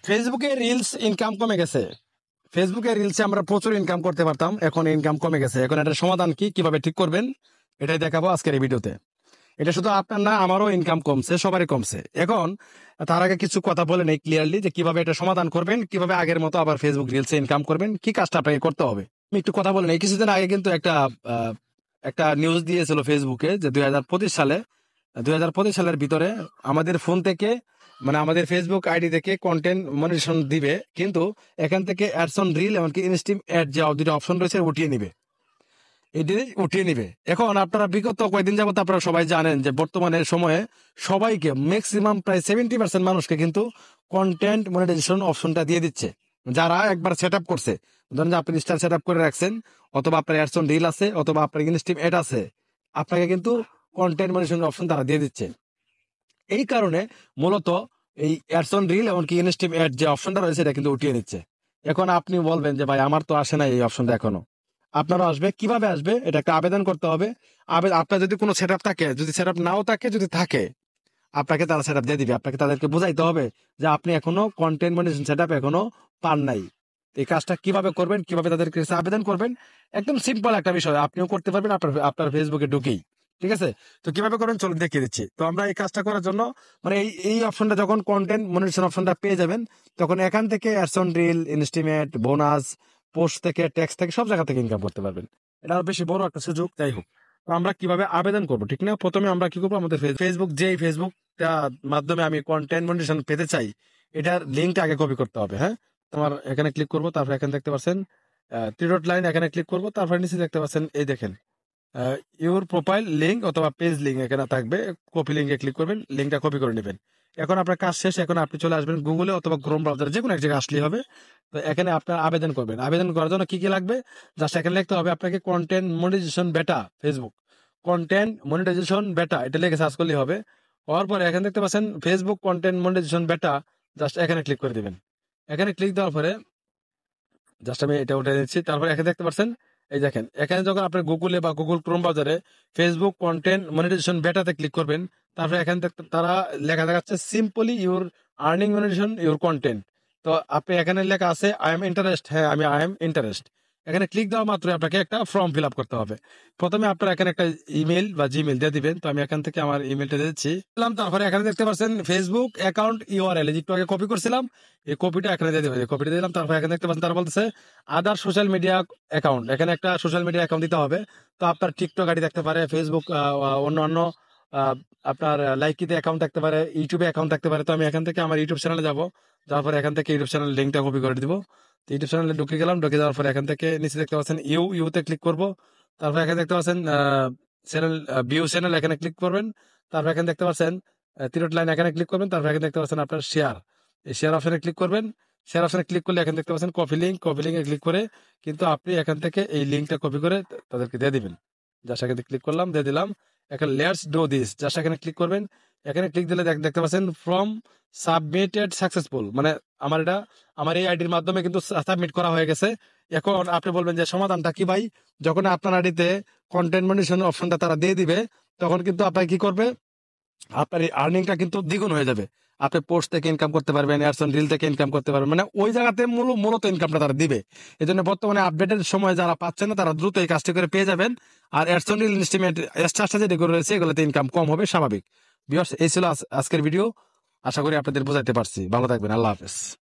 ফেসবুকে reels income কমে গেছে। ফেসবুকে রিলসে আমরা প্রচুর ইনকাম করতে পারতাম, এখন ইনকাম কমে গেছে। এখন এটার সমাধান কি, কিভাবে ঠিক করবেন, এটাই দেখাবো আজকের এই ভিডিওতে। এটা শুধু আপনার না, আমারও ইনকাম কমছে, সবারই কমছে। এখন তার আগে কিছু কথা বলে নেই ক্লিয়ারলি, যে কিভাবে এটা সমাধান করবেন, কিভাবে আগের মতো আবার ফেসবুক রিলসে ইনকাম করবেন, কি কাজটা আপনাকে করতে হবে। আমি একটু কথা বলে নেই। কিছুদিন আগে কিন্তু একটা নিউজ দিয়েছিল ফেসবুকে, যে 2025 সালের ভিতরে আমাদের ফোন থেকে, মানে আমাদের ফেসবুক আইডি থেকে কন্টেন্ট মনিটাইজেশন দিবে, কিন্তু এখান থেকে অ্যাডস অন রিল এমনকি ইনস্ট্রিম অ্যাড যে দুটো অপশন রয়েছে উঠিয়ে নিবে। এখন আপনারা বিগত কয়েকদিন যাবত আপনারা সবাই জানেন যে বর্তমানে সময়ে সবাইকে, ম্যাক্সিমাম প্রায় 70% মানুষকে কিন্তু কন্টেন্ট মনিটাইজেশন অপশনটা দিয়ে দিচ্ছে, যারা একবার সেট আপ করছে। ধরেন যে আপনি স্টার সেট আপ করে রাখছেন, অথবা আপনার অ্যাডস অন রিল আছে, অথবা আপনার ইনস্ট্রিম অ্যাড আছে, আপনাকে কিন্তু কন্টেন্ট মনিটাইজেশন অপশন তারা দিয়ে দিচ্ছে। এই কারণে মূলত এই অ্যাডস অন রিল এমনকি ইনস্ট্রিম অ্যাড যে অপশনটা রয়েছে এটা কিন্তু উঠিয়ে নিচ্ছে। এখন আপনি বলবেন যে ভাই আমার তো আসে না এই অপশনটা এখনো। আপনারও আসবে। কিভাবে আসবে? এটা একটা আবেদন করতে হবে। আপনার যদি কোনো সেট আপ থাকে, যদি সেট আপ নাও থাকে, যদি থাকে আপনাকে তারা সেট আপ দিয়ে দিবে। আপনাকে তাদেরকে বুঝাইতে হবে যে আপনি এখনো কন্টেন্ট মনিটাইজেশন সেট আপ এখনো পান নাই। এই কাজটা কিভাবে করবেন, কিভাবে তাদের কাছে আবেদন করবেন, একদম সিম্পল একটা বিষয়, আপনিও করতে পারবেন আপনার ফেসবুকে ঢুকেই। ঠিক আছে? তো কিভাবে করবেন চলুন দেখিয়ে দিচ্ছি। তো আমরা এই কাজটা করার জন্য, মানে এই অপশনটা যখন কন্টেন্ট মনিটাইজেশন অপশনটা পেয়ে যাবেন, তখন এখান থেকে অ্যাডস অন রিল, ইনস্টিমেট, বোনাস, পোস্ট থেকে, ট্যাক্স থেকে, সব জায়গা থেকে ইনকাম করতে পারবেন। এটা আরো বেশি বড় একটা সুযোগ। যাই হোক, তো আমরা কিভাবে আবেদন করবো, ঠিক না? প্রথমে আমরা কি করবো, আমাদের ফেসবুক মাধ্যমে আমি কন্টেন্ট মনিটাইজেশন পেতে চাই, এটার লিঙ্কটা আগে কপি করতে হবে। হ্যাঁ, তোমার এখানে ক্লিক করবো, তারপর এখানে দেখতে পাচ্ছেন থ্রি ডট লাইন, এখানে ক্লিক করবো, তারপর নিচে দেখতে পাচ্ছেন এই দেখেন ইউর প্রোফাইল লিঙ্ক অথবা পেজ লিঙ্ক এখানে থাকবে। কপি লিঙ্কে ক্লিক করবেন, লিঙ্কটা কপি করে নেবেন। এখন আপনার কাজ শেষ। এখন আপনি চলে আসবেন গুগলে অথবা ক্রোম ব্রাউজারে, যে কোনো এক জায়গায় আসলেই হবে। তো এখানে আপনার আবেদন করবেন। আবেদন করার জন্য কি কি লাগবে, জাস্ট এখানে লিখতে হবে আপনাকে কন্টেন্ট মনিটাইজেশন বেটা ফেসবুক, কন্টেন্ট মনিটাইজেশন বেটা, এটা লিখে সার্চ করলেই হবে। হওয়ার পরে এখানে দেখতে পাচ্ছেন ফেসবুক কন্টেন্ট মনিটাইজেশন বেটা, জাস্ট এখানে ক্লিক করে দিবেন। এখানে ক্লিক দেওয়ার পরে জাস্ট আমি এটা উঠে দিচ্ছি। তারপরে এখানে দেখতে পাচ্ছেন, এই দেখেন, এখানে যখন আপনি গুগলে বা গুগল ক্রোম ব্রাউজারে ফেসবুক কন্টেন্ট মনিটাইজেশন বেটাতে ক্লিক করবেন, তারপরে এখানে তারা লেখা দেখাচ্ছে simply your earning monetization your content. তো আপনি এখানে লেখা আছে আই এম ইন্টারেস্ট, হ্যাঁ আমি আই এম ইন্টারেস্ট। এখানে ক্লিক দেওয়া মাত্রই আপনাকে একটা ফর্ম ফিল আপ করতে হবে। প্রথমে আপনার এখানে একটা ইমেল বা জিমেল দিয়ে দিবেন। তো আমি এখান থেকে আমার ইমেলটা দিচ্ছি দিলাম। তারপরে এখানে দেখতে পাচ্ছেন ফেসবুক অ্যাকাউন্ট ইউআরএল, একটু আগে কপি করছিলাম, এই কপিটা এখানে দিয়ে দিবেন। কপিটা দিলাম। তারপর এখানে দেখতে পাচ্ছেন তারা বলতেছে আদার সোশ্যাল মিডিয়া অ্যাকাউন্ট, এখানে একটা সোশ্যাল মিডিয়া অ্যাকাউন্ট দিতে হবে। তো আপনার টিকটক আইডি থাকতে পারে, ফেসবুক অন্য আহ, আপনার লাইকিতে অ্যাকাউন্ট থাকতে পারে, ইউটিউবে অ্যাকাউন্ট থাকতে পারে। তো আমি এখান থেকে আমার ইউটিউব চ্যানেলে যাবো, যাওয়ার পরে এখান থেকে ইউটিউব চ্যানেল লিঙ্কটা কপি করে দিব। তো ইউটিউব চ্যানেলে ঢুকে গেলাম, ঢুকে যাওয়ার পরে এখান থেকে নিচে দেখতে পাচ্ছেন ইউতে ক্লিক করবো। তারপর এখানে দেখতে পাচ্ছেন চ্যানেল, ভিউ চ্যানেল, এখানে ক্লিক করবেন। তারপর এখানে দেখতে পাচ্ছেন তিনট লাইন, এখানে ক্লিক করবেন। তারপর এখানে দেখতে পাচ্ছেন আপনার শেয়ার, এই শেয়ার অপশনে ক্লিক করবেন। শেয়ার অপশনে ক্লিক করলে এখানে দেখতে পাচ্ছেন কপি লিঙ্ক, কপি লিঙ্কে ক্লিক করে কিন্তু আপনি এখান থেকে এই লিঙ্কটা কপি করে তাদেরকে দিয়ে দিবেন। জাস্ট এখানে ক্লিক করলাম, দিয়ে দিলাম। এখন লেটস ডু দিস, জাস্ট এখানে ক্লিক করবেন। এখানে ক্লিক দিলে দেখতে পাচ্ছেন ফ্রম সাবমিটেড সাকসেসফুল, মানে আমার এই আইডির মাধ্যমে কিন্তু সাবমিট করা হয়ে গেছে। এখন আপনি বলবেন যে সমাধানটা কি ভাই? যখন আপনার আইডিতে কন্টেন্ট মনিটাইজেশন অপশনটা তারা দিয়ে দিবে, তখন কিন্তু আপনার কি করবে, আপনার এই আর্নিংটা কিন্তু দ্বিগুণ হয়ে যাবে। আপনি পোস্ট থেকে ইনকাম করতে পারবেন, অ্যাডস অন রিল থেকে ইনকাম করতে পারবেন, মানে ওই জায়গাতে মূলত ইনকামটা তারা দিবে। এই জন্য বর্তমানে আপডেটের সময় যারা পাচ্ছেন না, তারা দ্রুত এই কাজটি করে পেয়ে যাবেন। আর অ্যাডস অন রিল, ইনস্টিমেট, এক্সট্রা যেগুলো রয়েছে, এগুলোতে ইনকাম কম হবে, স্বাভাবিক। ভিউয়ার্স, এই ছিল আজকের ভিডিও। আশা করি আপনাদের বোঝাতে পারছি। ভালো থাকবেন। আল্লাহ হাফেজ।